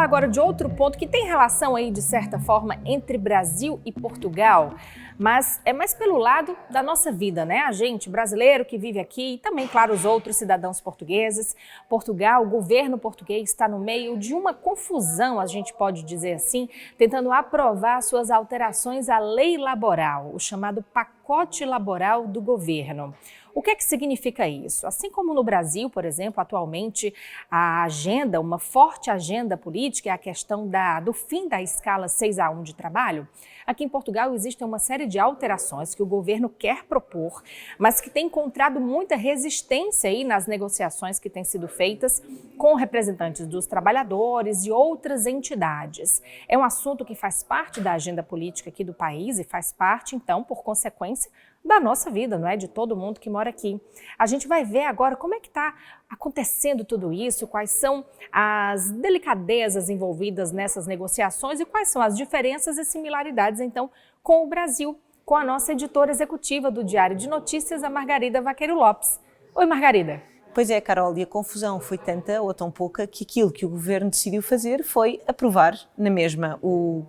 falar agora de outro ponto que tem relação aí, de certa forma, entre Brasil e Portugal, mas é mais pelo lado da nossa vida, né? A gente, brasileiro que vive aqui e também, claro, os outros cidadãos portugueses. Portugal, o governo português está no meio de uma confusão, a gente pode dizer assim, tentando aprovar suas alterações à lei laboral, o chamado pacote laboral do governo. O que é que significa isso? Assim como no Brasil, por exemplo, atualmente a agenda, uma forte agenda política é a questão do fim da escala 6-1 de trabalho, aqui em Portugal existe uma série de alterações que o governo quer propor, mas que tem encontrado muita resistência aí nas negociações que têm sido feitas com representantes dos trabalhadores e outras entidades. É um assunto que faz parte da agenda política aqui do país e faz parte, então, por consequência, da nossa vida, não é? De todo mundo que mora aqui. A gente vai ver agora como é que está acontecendo tudo isso, quais são as delicadezas envolvidas nessas negociações e quais são as diferenças e similaridades, então, com o Brasil, com a nossa editora executiva do Diário de Notícias, a Margarida Vaqueiro Lopes. Oi, Margarida. Pois é, Carol, e a confusão foi tanta ou tão pouca que aquilo que o governo decidiu fazer foi aprovar na mesma o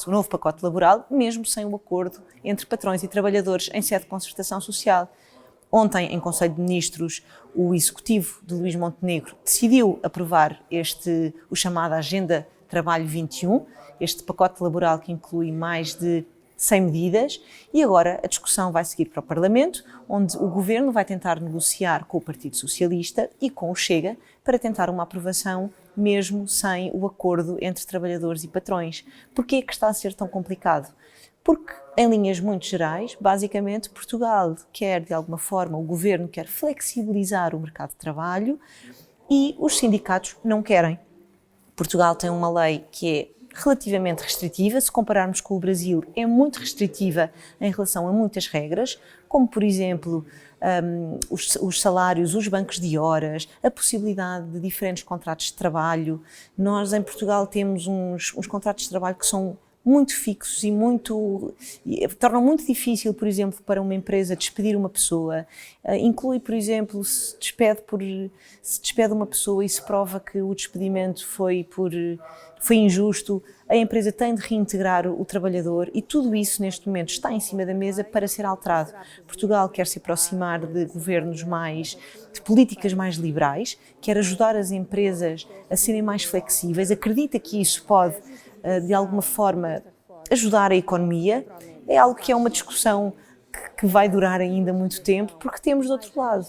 novo pacote laboral, mesmo sem o acordo entre patrões e trabalhadores em sede de concertação social. Ontem, em Conselho de Ministros, o executivo de Luís Montenegro decidiu aprovar o chamado Agenda Trabalho 21, este pacote laboral que inclui mais de 100 medidas, e agora a discussão vai seguir para o Parlamento, onde o Governo vai tentar negociar com o Partido Socialista e com o Chega para tentar uma aprovação mesmo sem o acordo entre trabalhadores e patrões. Porquê é que está a ser tão complicado? Porque, em linhas muito gerais, basicamente Portugal quer, de alguma forma, o Governo quer flexibilizar o mercado de trabalho e os sindicatos não querem. Portugal tem uma lei que é relativamente restritiva, se compararmos com o Brasil, é muito restritiva em relação a muitas regras, como por exemplo os salários, os bancos de horas, a possibilidade de diferentes contratos de trabalho. Nós em Portugal temos uns contratos de trabalho que são muito fixos e tornam muito difícil, por exemplo, para uma empresa despedir uma pessoa. Inclui, por exemplo, se despede uma pessoa e se prova que o despedimento foi injusto, a empresa tem de reintegrar o trabalhador e tudo isso neste momento está em cima da mesa para ser alterado. Portugal quer se aproximar de de políticas mais liberais, quer ajudar as empresas a serem mais flexíveis, acredita que isso pode de alguma forma ajudar a economia. É algo que é uma discussão que vai durar ainda muito tempo, porque temos do outro lado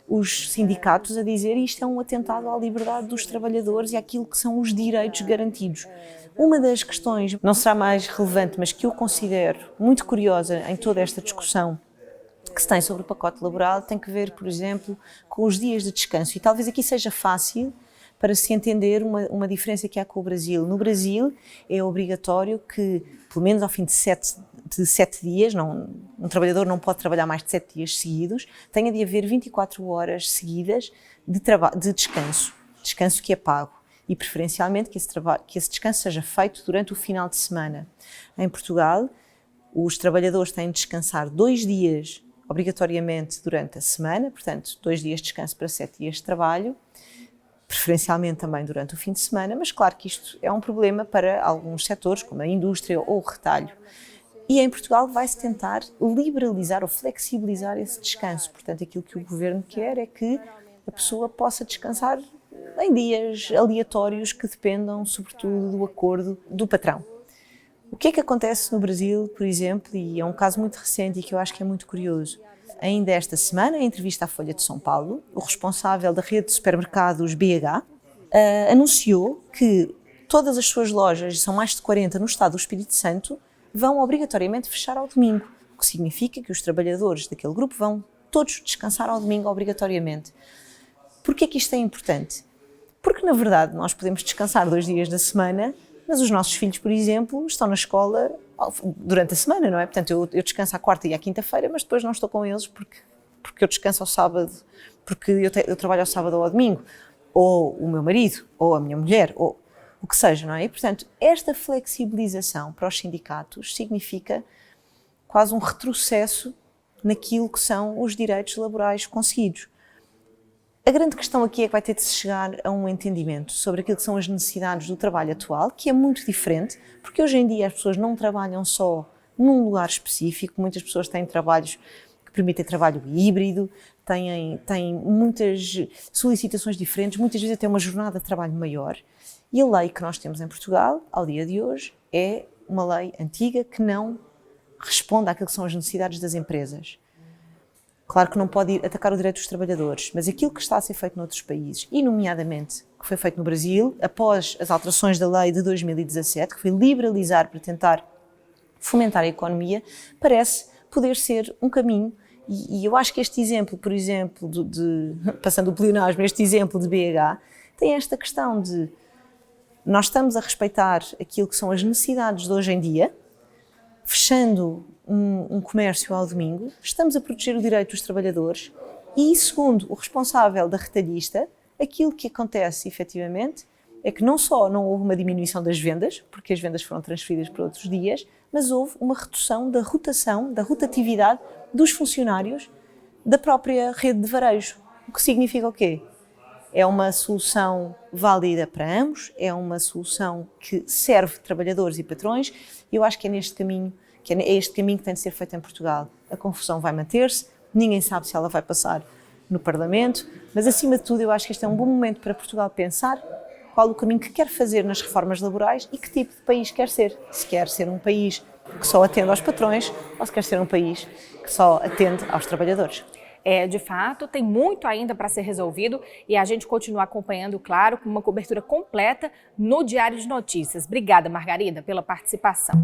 os sindicatos a dizer isto é um atentado à liberdade dos trabalhadores e àquilo que são os direitos garantidos. Uma das questões, não será mais relevante, mas que eu considero muito curiosa em toda esta discussão que se tem sobre o pacote laboral, tem que ver, por exemplo, com os dias de descanso. E talvez aqui seja fácil para se entender uma diferença que há com o Brasil. No Brasil é obrigatório que, pelo menos ao fim de 7 dias, um trabalhador não pode trabalhar mais de 7 dias seguidos, tenha de haver 24 horas seguidas de descanso que é pago e preferencialmente que esse descanso seja feito durante o final de semana. Em Portugal, os trabalhadores têm de descansar 2 dias obrigatoriamente durante a semana, portanto 2 dias de descanso para 7 dias de trabalho, preferencialmente também durante o fim de semana, mas claro que isto é um problema para alguns setores, como a indústria ou o retalho. E em Portugal vai-se tentar liberalizar ou flexibilizar esse descanso. Portanto, aquilo que o Governo quer é que a pessoa possa descansar em dias aleatórios que dependam, sobretudo, do acordo do patrão. O que é que acontece no Brasil, por exemplo, e é um caso muito recente e que eu acho que é muito curioso. Ainda esta semana, em entrevista à Folha de São Paulo, o responsável da rede de supermercados BH anunciou que todas as suas lojas, são mais de 40 no estado do Espírito Santo, vão obrigatoriamente fechar ao domingo, o que significa que os trabalhadores daquele grupo vão todos descansar ao domingo obrigatoriamente. Porquê que isto é importante? Porque, na verdade, nós podemos descansar 2 dias da semana, mas os nossos filhos, por exemplo, estão na escola durante a semana, não é? Portanto, eu descanso à quarta e à quinta-feira, mas depois não estou com eles porque eu descanso ao sábado, porque eu trabalho ao sábado ou ao domingo, ou o meu marido, ou a minha mulher, ou o que seja, não é? E, portanto, esta flexibilização para os sindicatos significa quase um retrocesso naquilo que são os direitos laborais conseguidos. A grande questão aqui é que vai ter de se chegar a um entendimento sobre aquilo que são as necessidades do trabalho atual, que é muito diferente, porque hoje em dia as pessoas não trabalham só num lugar específico, muitas pessoas têm trabalhos que permitem trabalho híbrido, têm muitas solicitações diferentes, muitas vezes até uma jornada de trabalho maior. E a lei que nós temos em Portugal, ao dia de hoje, é uma lei antiga que não responde àquilo que são as necessidades das empresas. Claro que não pode atacar o direito dos trabalhadores, mas aquilo que está a ser feito noutros países, e nomeadamente que foi feito no Brasil, após as alterações da lei de 2017, que foi liberalizar para tentar fomentar a economia, parece poder ser um caminho. E eu acho que este exemplo, por exemplo, passando o pleonasmo, este exemplo de BH, tem esta questão de nós estamos a respeitar aquilo que são as necessidades de hoje em dia, fechando um comércio ao domingo, estamos a proteger o direito dos trabalhadores e, segundo o responsável da retalhista, aquilo que acontece efetivamente é que não só não houve uma diminuição das vendas, porque as vendas foram transferidas para outros dias, mas houve uma redução da rotação, da rotatividade dos funcionários da própria rede de varejo. O que significa o quê? É uma solução válida para ambos, é uma solução que serve trabalhadores e patrões, e eu acho que é neste caminho, que é este caminho que tem de ser feito em Portugal. A confusão vai manter-se, ninguém sabe se ela vai passar no Parlamento, mas acima de tudo eu acho que este é um bom momento para Portugal pensar qual o caminho que quer fazer nas reformas laborais e que tipo de país quer ser. Se quer ser um país que só atende aos patrões ou se quer ser um país que só atende aos trabalhadores. De fato, tem muito ainda para ser resolvido e a gente continua acompanhando, claro, com uma cobertura completa no Diário de Notícias. Obrigada, Margarida, pela participação.